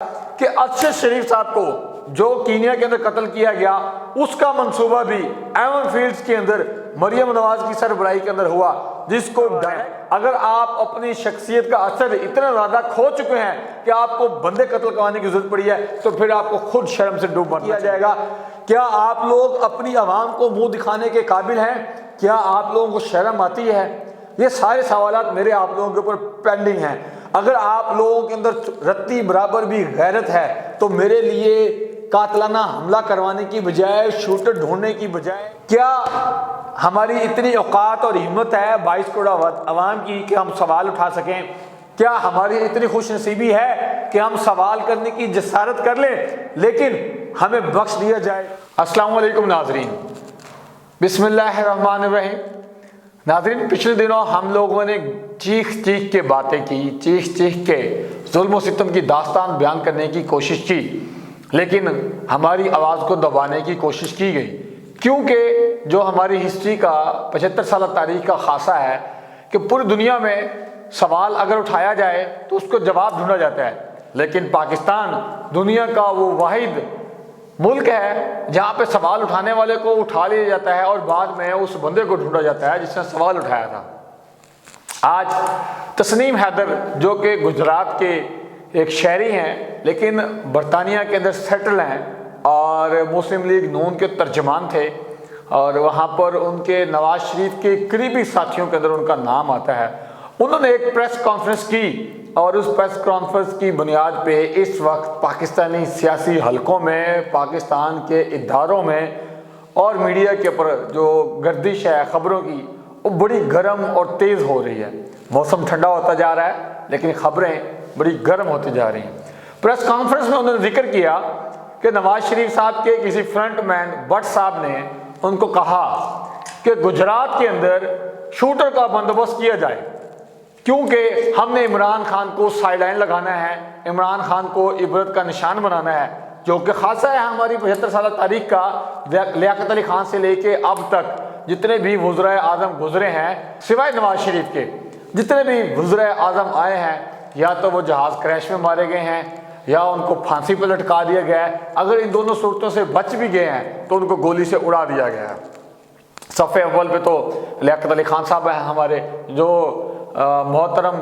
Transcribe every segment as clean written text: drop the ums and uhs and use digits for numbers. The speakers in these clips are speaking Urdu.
کہ ارشد شریف صاحب کو جو کینیا کے اندر قتل کیا گیا اس کا منصوبہ بھی ایون فیلڈز کے اندر مریم نواز کی سربراہی کے اندر ہوا، جس کو اگر آپ اپنی شخصیت کا اثر اتنا زیادہ کھو چکے ہیں کہ آپ کو بندے قتل کروانے کی ضرورت پڑی ہے تو پھر آپ کو خود شرم سے ڈوب مرنا جائے گا۔ کیا آپ لوگ اپنی عوام کو منہ دکھانے کے قابل ہیں؟ کیا آپ لوگوں کو شرم آتی ہے؟ یہ سارے سوالات میرے آپ لوگوں کے اوپر پینڈنگ ہیں۔ اگر آپ لوگوں کے اندر رتی برابر بھی غیرت ہے تو میرے لیے قاتلانہ حملہ کروانے کی بجائے، شوٹر ڈھونڈنے کی بجائے، کیا ہماری اتنی اوقات اور ہمت ہے 22 کروڑ عوام کی کہ ہم سوال اٹھا سکیں؟ کیا ہماری اتنی خوش نصیبی ہے کہ ہم سوال کرنے کی جسارت کر لیں لیکن ہمیں بخش دیا جائے؟ السلام علیکم ناظرین، بسم اللہ الرحمن الرحیم۔ ناظرین، پچھلے دنوں ہم لوگوں نے چیخ چیخ کے باتیں کی، چیخ چیخ کے ظلم و ستم کی داستان بیان کرنے کی کوشش کی، لیکن ہماری آواز کو دبانے کی کوشش کی گئی، کیونکہ جو ہماری ہسٹری کا 75 سالہ تاریخ کا خاصہ ہے کہ پوری دنیا میں سوال اگر اٹھایا جائے تو اس کو جواب ڈھونڈا جاتا ہے، لیکن پاکستان دنیا کا وہ واحد ملک ہے جہاں پہ سوال اٹھانے والے کو اٹھا لیا جاتا ہے اور بعد میں اس بندے کو ڈھونڈا جاتا ہے جس نے سوال اٹھایا تھا۔ آج تسنیم حیدر جو کہ گجرات کے ایک شہری ہیں لیکن برطانیہ کے اندر سیٹل ہیں اور مسلم لیگ نون کے ترجمان تھے، اور وہاں پر ان کے نواز شریف کے قریبی ساتھیوں کے اندر ان کا نام آتا ہے، انہوں نے ایک پریس کانفرنس کی اور اس پریس کانفرنس کی بنیاد پہ اس وقت پاکستانی سیاسی حلقوں میں، پاکستان کے اداروں میں اور میڈیا کے اوپر جو گردش ہے خبروں کی وہ بڑی گرم اور تیز ہو رہی ہے۔ موسم ٹھنڈا ہوتا جا رہا ہے لیکن خبریں بڑی گرم ہوتی جا رہی ہیں۔ پریس کانفرنس میں انہوں نے ذکر کیا کہ نواز شریف صاحب کے کسی فرنٹ مین بٹ صاحب نے ان کو کہا کہ گجرات کے اندر شوٹر کا بندوبست کیا جائے، کیونکہ ہم نے عمران خان کو سائیڈ لائن لگانا ہے، عمران خان کو عبرت کا نشان بنانا ہے، جو کہ خاصہ ہے ہماری 75 سالہ تاریخ کا۔ لیاقت علی خان سے لے کے اب تک جتنے بھی وزرائے اعظم گزرے ہیں سوائے نواز شریف کے، جتنے بھی وزرائے اعظم آئے ہیں یا تو وہ جہاز کریش میں مارے گئے ہیں یا ان کو پھانسی پہ لٹکا دیا گیا ہے، اگر ان دونوں صورتوں سے بچ بھی گئے ہیں تو ان کو گولی سے اڑا دیا گیا ہے۔ صف اول پہ تو لیاقت علی خان صاحب ہیں ہمارے، جو محترم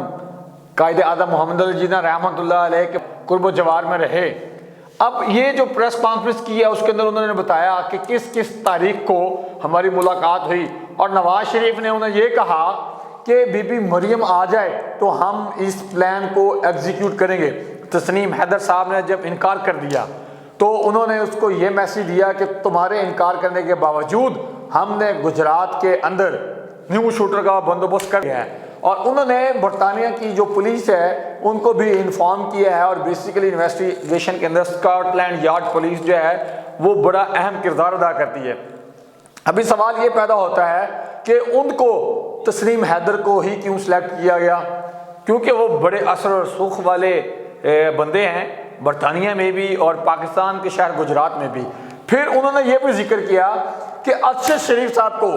قائد اعظم محمد علی جناح رحمۃ اللہ علیہ کے قرب و جوار میں رہے۔ اب یہ جو پریس کانفرنس کی ہے اس کے اندر انہوں نے بتایا کہ کس کس تاریخ کو ہماری ملاقات ہوئی، اور نواز شریف نے انہیں یہ کہا کہ بی بی مریم آ جائے تو ہم اس پلان کو ایگزیکیوٹ کریں گے۔ تسنیم حیدر صاحب نے جب انکار کر دیا تو انہوں نے اس کو یہ میسج دیا کہ تمہارے انکار کرنے کے باوجود ہم نے گجرات کے اندر نیو شوٹر کا بندوبست کر دیا ہے، اور انہوں نے برطانیہ کی جو پولیس ہے ان کو بھی انفارم کیا ہے، اور بیسیکلی انویسٹیگیشن کے اندر اسکاٹ لینڈ یارڈ پولیس جو ہے وہ بڑا اہم کردار ادا کرتی ہے۔ ابھی سوال یہ پیدا ہوتا ہے کہ ان کو تسنیم حیدر کو ہی کیوں سلیکٹ کیا گیا، کیونکہ وہ بڑے اثر و رسوخ والے بندے ہیں برطانیہ میں بھی اور پاکستان کے شہر گجرات میں بھی۔ پھر انہوں نے یہ بھی ذکر کیا کہ ارشد شریف صاحب کو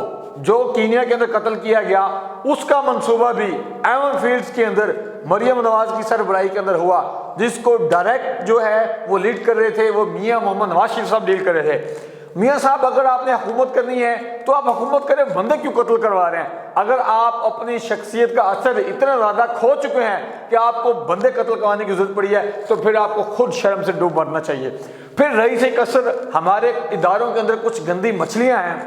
جو کینیا کے اندر قتل کیا گیا اس کا منصوبہ بھی ایون فیلڈز کے اندر مریم نواز کی سربراہی کے اندر ہوا، جس کو ڈائریکٹ جو ہے وہ لیڈ کر رہے تھے وہ میاں محمد نواز شریف صاحب ڈیل کر رہے تھے۔ میاں صاحب اگر آپ نے حکومت کرنی ہے تو آپ حکومت کریں، بندے کیوں قتل کروا رہے ہیں؟ اگر آپ اپنی شخصیت کا اثر اتنا زیادہ کھو چکے ہیں کہ آپ کو بندے قتل کروانے کی ضرورت پڑی ہے تو پھر آپ کو خود شرم سے ڈوب مرنا چاہیے۔ پھر رئیس قصر ہمارے اداروں کے اندر کچھ گندی مچھلیاں ہیں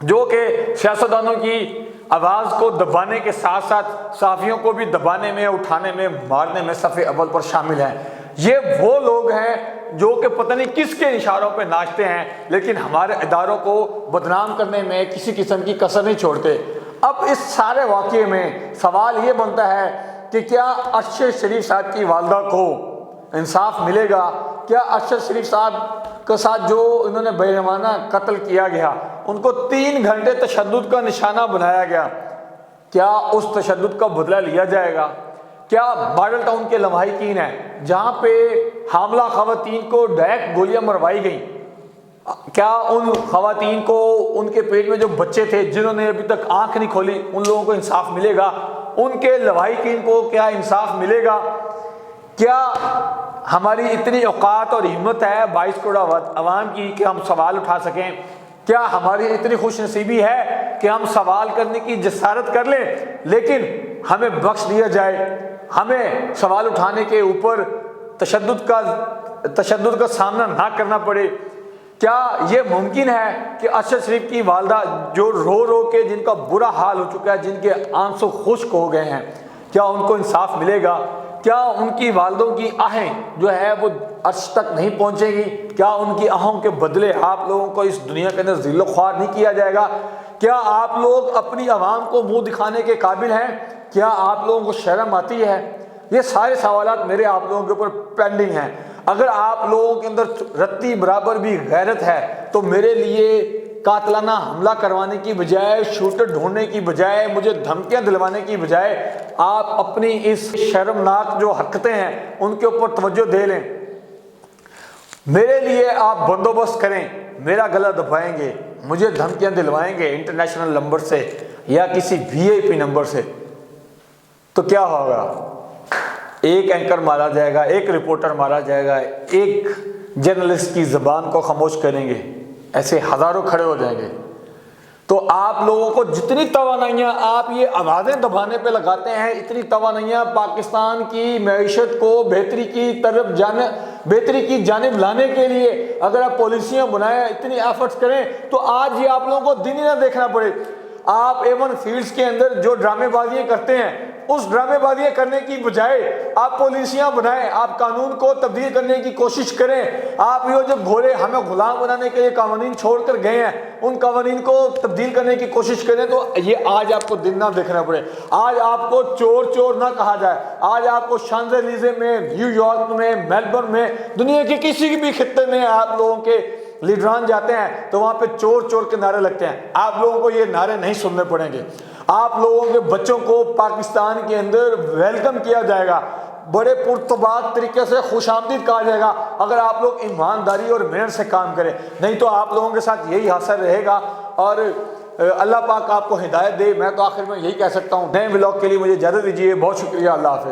جو کہ سیاستدانوں کی آواز کو دبانے کے ساتھ ساتھ صحافیوں کو بھی دبانے میں، اٹھانے میں، مارنے میں صف اول پر شامل ہیں۔ یہ وہ لوگ ہیں جو کہ پتہ نہیں کس کے اشاروں پہ ناچتے ہیں لیکن ہمارے اداروں کو بدنام کرنے میں کسی قسم کی کسر نہیں چھوڑتے۔ اب اس سارے واقعے میں سوال یہ بنتا ہے کہ کیا ارشد شریف صاحب کی والدہ کو انصاف ملے گا؟ کیا ارشد شریف صاحب کے ساتھ جو انہوں نے بے رحمانہ قتل کیا گیا، ان کو 3 گھنٹے تشدد کا نشانہ بنایا گیا، کیا اس تشدد کا بدلہ لیا جائے گا؟ کیا ماڈل ٹاؤن کے لواحقین ہیں جہاں پہ حاملہ خواتین کو ڈائریکٹ گولیاں مروائی گئیں، کیا ان خواتین کو ان کے پیٹ میں جو بچے تھے جنہوں نے ابھی تک آنکھ نہیں کھولی ان لوگوں کو انصاف ملے گا؟ ان کے لواحقین کو کیا انصاف ملے گا؟ کیا ہماری اتنی اوقات اور ہمت ہے 22 کروڑ عوام کی کہ ہم سوال اٹھا سکیں؟ کیا ہماری اتنی خوش نصیبی ہے کہ ہم سوال کرنے کی جسارت کر لیں لیکن ہمیں بخش دیا جائے، ہمیں سوال اٹھانے کے اوپر تشدد کا سامنا نہ کرنا پڑے؟ کیا یہ ممکن ہے کہ ارشد شریف کی والدہ جو رو رو کے جن کا برا حال ہو چکا ہے، جن کے آنسو خشک ہو گئے ہیں، کیا ان کو انصاف ملے گا؟ کیا ان کی والدوں کی آہیں جو ہے وہ عرش تک نہیں پہنچے گی؟ کیا ان کی آہوں کے بدلے آپ لوگوں کو اس دنیا کے اندر ذل و خوار نہیں کیا جائے گا؟ کیا آپ لوگ اپنی عوام کو منہ دکھانے کے قابل ہیں؟ کیا آپ لوگوں کو شرم آتی ہے؟ یہ سارے سوالات میرے آپ لوگوں کے اوپر پینڈنگ ہیں۔ اگر آپ لوگوں کے اندر رتی برابر بھی غیرت ہے تو میرے لیے قاتلانہ حملہ کروانے کی بجائے، شوٹر ڈھونڈنے کی بجائے، مجھے دھمکیاں دلوانے کی بجائے آپ اپنی اس شرمناک جو حرکتیں ہیں ان کے اوپر توجہ دے لیں۔ میرے لیے آپ بندوبست کریں، میرا گلا دبائیں گے، مجھے دھمکیاں دلوائیں گے انٹرنیشنل نمبر سے یا کسی VIP نمبر سے تو کیا ہوگا؟ ایک اینکر مارا جائے گا، ایک رپورٹر مارا جائے گا، ایک جرنلسٹ کی زبان کو خاموش کریں گے، ایسے ہزاروں کھڑے ہو جائیں گے۔ تو آپ لوگوں کو جتنی توانائیاں آپ یہ آوازیں دبانے پہ لگاتے ہیں، اتنی توانائیاں پاکستان کی معیشت کو بہتری کی جانب لانے کے لیے اگر آپ پالیسیاں بنائیں، اتنی ایفرٹس کریں تو آج یہ آپ لوگوں کو دن ہی نہ دیکھنا پڑے۔ آپ ایون فیلڈز کے اندر جو ڈرامے بازیاں کرتے ہیں، اس ڈرامے بازیاں کرنے کی بجائے آپ پالیسیاں بنائیں، آپ قانون کو تبدیل کرنے کی کوشش کریں۔ آپ یہ جو گھوڑے ہمیں غلام بنانے کے یہ قوانین چھوڑ کر گئے ہیں، ان قوانین کو تبدیل کرنے کی کوشش کریں تو یہ آج آپ کو دن نہ دیکھنا پڑے، آج آپ کو چور چور نہ کہا جائے، آج آپ کو شانزلیزے میں، نیو یارک میں، میلبرن میں، دنیا کے کسی بھی خطے میں آپ لوگوں کے لیڈران جاتے ہیں تو وہاں پہ چور چور کے نعرے لگتے ہیں۔ آپ لوگوں کو یہ نعرے نہیں سننے پڑیں گے۔ آپ لوگوں کے بچوں کو پاکستان کے اندر ویلکم کیا جائے گا، بڑے پرتباط طریقے سے خوش آمدید کہا جائے گا اگر آپ لوگ ایمانداری اور محنت سے کام کریں، نہیں تو آپ لوگوں کے ساتھ یہی حاصل رہے گا۔ اور اللہ پاک آپ کو ہدایت دے۔ میں تو آخر میں یہی کہہ سکتا ہوں، نئے ولاگ کے لیے مجھے اجازت دیجیے، بہت شکریہ، اللہ حافظ۔